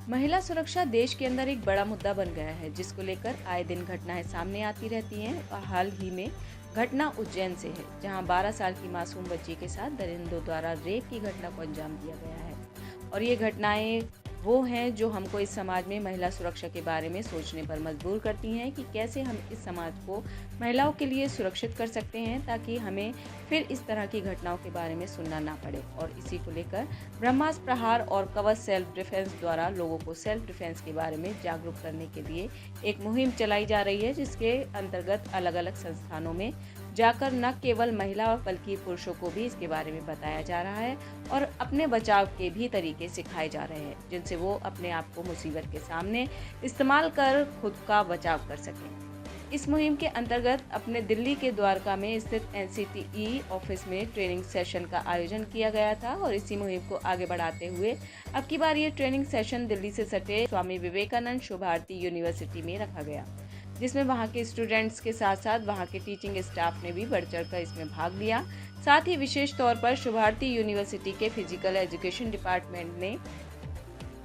महिला सुरक्षा देश के अंदर एक बड़ा मुद्दा बन गया है, जिसको लेकर आए दिन घटनाएं सामने आती रहती हैं। और हाल ही में घटना उज्जैन से है, जहां 12 साल की मासूम बच्ची के साथ दरिंदों द्वारा रेप की घटना को अंजाम दिया गया है। और ये घटनाएं वो हैं जो हमको इस समाज में महिला सुरक्षा के बारे में सोचने पर मजबूर करती हैं कि कैसे हम इस समाज को महिलाओं के लिए सुरक्षित कर सकते हैं, ताकि हमें फिर इस तरह की घटनाओं के बारे में सुनना ना पड़े। और इसी को लेकर ब्रह्मास्त्र प्रहार और कवच सेल्फ डिफेंस द्वारा लोगों को सेल्फ डिफेंस के बारे में जागरूक करने के लिए एक मुहिम चलाई जा रही है, जिसके अंतर्गत अलग अलग संस्थानों में जाकर न केवल महिला बल्कि पुरुषों को भी इसके बारे में बताया जा रहा है और अपने बचाव के भी तरीके सिखाए जा रहे हैं, जिनसे वो अपने आप को मुसीबत के सामने इस्तेमाल कर खुद का बचाव कर सकें। इस मुहिम के अंतर्गत अपने दिल्ली के द्वारका में स्थित एनसीटीई ऑफिस में ट्रेनिंग सेशन का आयोजन किया गया था। और इसी मुहिम को आगे बढ़ाते हुए अब की बार ये ट्रेनिंग सेशन दिल्ली से सटे स्वामी विवेकानंद शुभ भारती यूनिवर्सिटी में रखा गया, जिसमें वहां के स्टूडेंट्स के साथ साथ वहां के टीचिंग स्टाफ ने भी बढ़ चढ़कर इसमें भाग लिया। साथ ही विशेष तौर पर शुभ भारती यूनिवर्सिटी के फिजिकल एजुकेशन डिपार्टमेंट ने,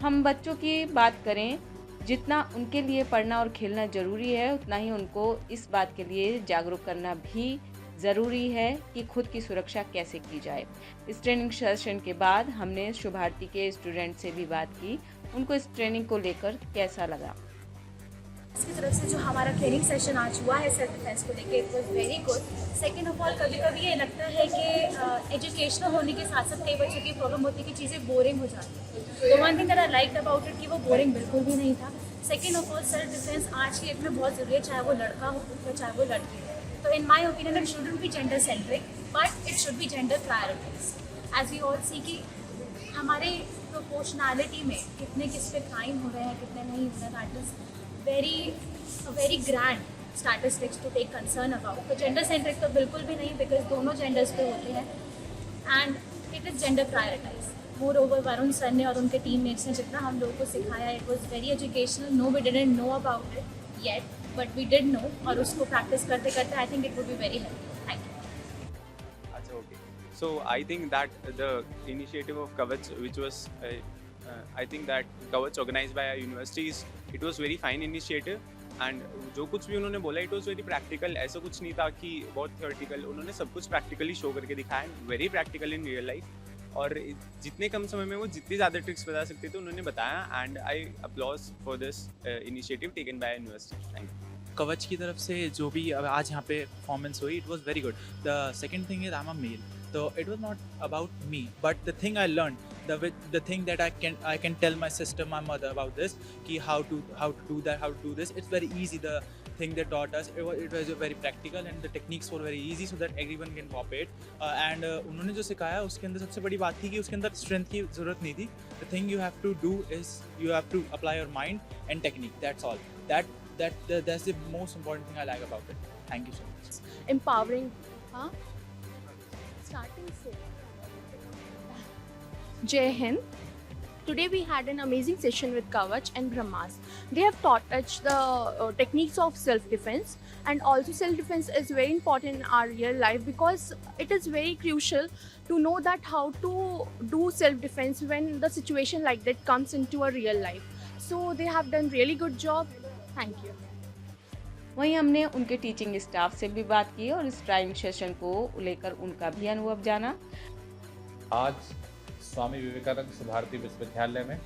हम बच्चों की बात करें, जितना उनके लिए पढ़ना और खेलना ज़रूरी है, उतना ही उनको इस बात के लिए जागरूक करना भी ज़रूरी है कि खुद की सुरक्षा कैसे की जाए। इस ट्रेनिंग सेशन के बाद हमने शुभ भारती के स्टूडेंट से भी बात की, उनको इस ट्रेनिंग को लेकर कैसा लगा। इसकी तरफ से जो हमारा ट्रेनिंग सेशन आज हुआ है सेल्फ डिफेंस को लेके, it was very good. Second of all, कभी कभी ये लगता है कि एजुकेशनल होने के साथ साथ कई बच्चों की प्रॉब्लम होती है कि चीज़ें बोरिंग हो जाती हैं। तो one thing that I liked about it कि वो बोरिंग बिल्कुल भी नहीं था। Second of all, self defence आज की डेट में बहुत ज़रूरी है, चाहे वो लड़का हो या चाहे वो लड़की हो। तो in my opinion it shouldn't be gender centric, but it should be gender priorities. As we all see कि हमारे प्रोपोर्शनैलिटी में कितने किस पे क्राइम हो रहे हैं, कितने नहीं हो रहे हैं, that is very grand statistics to take concern about। तो जेंडर सेंट्रिक तो बिल्कुल भी नहीं, बिकॉज दोनों जेंडर्स पे होते हैं and it is gender prioritise. Moreover Varun sir ने और उनके टीममेट्स ने जितना हम लोगों को सिखाया, it was very educational. No we didn't know about it yet, but we did know, और उसको प्रैक्टिस करते करते I think it would be very helpful. Thank you. अच्छा, okay. So I think that the initiative of Kavach, which was I think that Kavach organized by our universities, it was very fine initiative, and जो कुछ भी उन्होंने बोला it was very practical। ऐसा कुछ नहीं था कि बहुत theoretical, उन्होंने सब कुछ practically show करके दिखाया, very practical in real life। और जितने कम समय में वो जितनी ज़्यादा ट्रिक्स बता सकते थे उन्होंने बताया, and I applause for this initiative taken by university. Thank you. कवच की तरफ से जो भी अब आज यहाँ पे परफॉर्मेंस हुई, it was very good. The second thing is I am a male, तो it was not about me, but the thing I learn, the thing that I can tell my sister, my mother about this, कि how to do that, how to do this, it's very easy। The thing they taught us, it was very practical and the techniques were very easy so that everyone can copy it। and उन्होंने जो सिखाया उसके अंदर सबसे बड़ी बात थी कि उसके अंदर स्ट्रेंथ की ज़रूरत नहीं थी। the thing you have to do is you have to apply your mind and technique, that's all। that's the most important thing I like about it। thank you so much। empowering, हाँ, starting से Jai Hind। Today we had an amazing session with Kavach and Brahmas। They have taught us the techniques of self-defense, and also self-defense is very important in our real life because it is very crucial to know that how to do self-defense when the situation like that comes into a real life। So they have done really good job। Thank you। वहीं हमने उनके teaching staff से भी बात की और इस training session को लेकर उनका भी अनुभव जाना। आज स्वामी विवेकानंद शुभ भारती विश्वविद्यालय में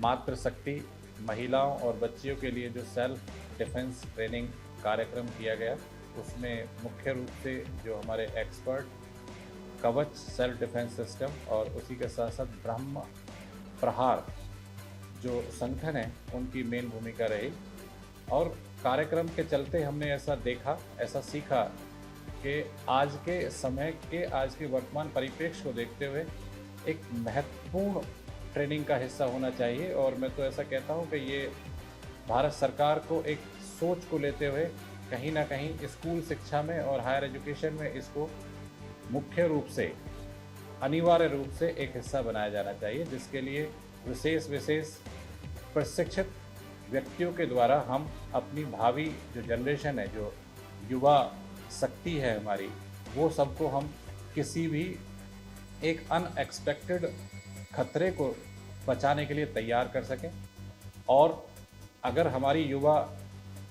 मातृशक्ति महिलाओं और बच्चियों के लिए जो सेल्फ डिफेंस ट्रेनिंग कार्यक्रम किया गया, उसमें मुख्य रूप से जो हमारे एक्सपर्ट कवच सेल्फ डिफेंस सिस्टम और उसी के साथ साथ ब्रह्म प्रहार जो संगठन है, उनकी मेन भूमिका रही। और कार्यक्रम के चलते हमने ऐसा देखा, ऐसा सीखा कि आज के समय के, आज के वर्तमान परिप्रेक्ष्य को देखते हुए एक महत्वपूर्ण ट्रेनिंग का हिस्सा होना चाहिए। और मैं तो ऐसा कहता हूं कि ये भारत सरकार को एक सोच को लेते हुए कहीं ना कहीं स्कूल शिक्षा में और हायर एजुकेशन में इसको मुख्य रूप से, अनिवार्य रूप से एक हिस्सा बनाया जाना चाहिए, जिसके लिए विशेष प्रशिक्षित व्यक्तियों के द्वारा हम अपनी भावी जो जनरेशन है, जो युवा शक्ति है हमारी, वो सबको हम किसी भी एक अनएक्सपेक्टेड खतरे को बचाने के लिए तैयार कर सकें। और अगर हमारी युवा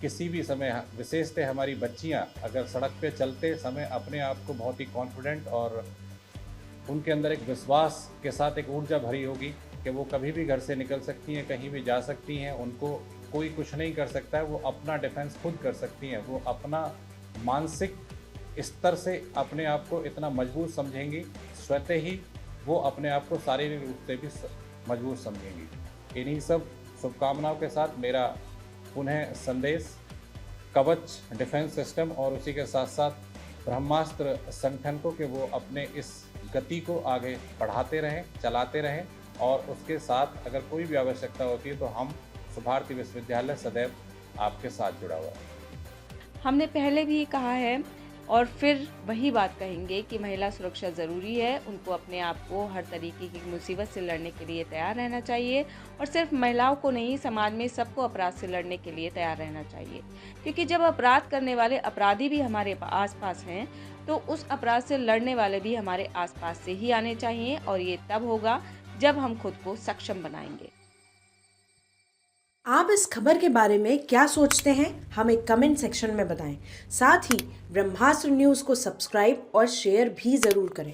किसी भी समय, विशेषतः हमारी बच्चियां, अगर सड़क पे चलते समय अपने आप को बहुत ही कॉन्फिडेंट और उनके अंदर एक विश्वास के साथ एक ऊर्जा भरी होगी कि वो कभी भी घर से निकल सकती हैं, कहीं भी जा सकती हैं, उनको कोई कुछ नहीं कर सकता है, वो अपना डिफेंस खुद कर सकती हैं, वो अपना मानसिक स्तर से अपने आप को इतना मजबूत समझेंगी, स्वतः ही वो अपने आप को शारीरिक रूप से भी मजबूत समझेंगी। इन्हीं सब शुभकामनाओं के साथ मेरा पुनः संदेश कवच डिफेंस सिस्टम और उसी के साथ साथ ब्रह्मास्त्र संगठन को कि वो अपने इस गति को आगे बढ़ाते रहें, चलाते रहें, और उसके साथ अगर कोई भी आवश्यकता होती है तो हम भारतीय विश्वविद्यालय सदैव आपके साथ जुड़ा हुआ है। हमने पहले भी कहा है और फिर वही बात कहेंगे कि महिला सुरक्षा ज़रूरी है। उनको अपने आप को हर तरीके की मुसीबत से लड़ने के लिए तैयार रहना चाहिए, और सिर्फ महिलाओं को नहीं, समाज में सबको अपराध से लड़ने के लिए तैयार रहना चाहिए। क्योंकि जब अपराध करने वाले अपराधी भी हमारे आसपास हैं, तो उस अपराध से लड़ने वाले भी हमारे आसपास से ही आने चाहिए, और ये तब होगा जब हम खुद को सक्षम बनाएंगे। आप इस खबर के बारे में क्या सोचते हैं, हमें कमेंट सेक्शन में बताएं। साथ ही ब्रह्मास्त्र न्यूज़ को सब्सक्राइब और शेयर भी ज़रूर करें।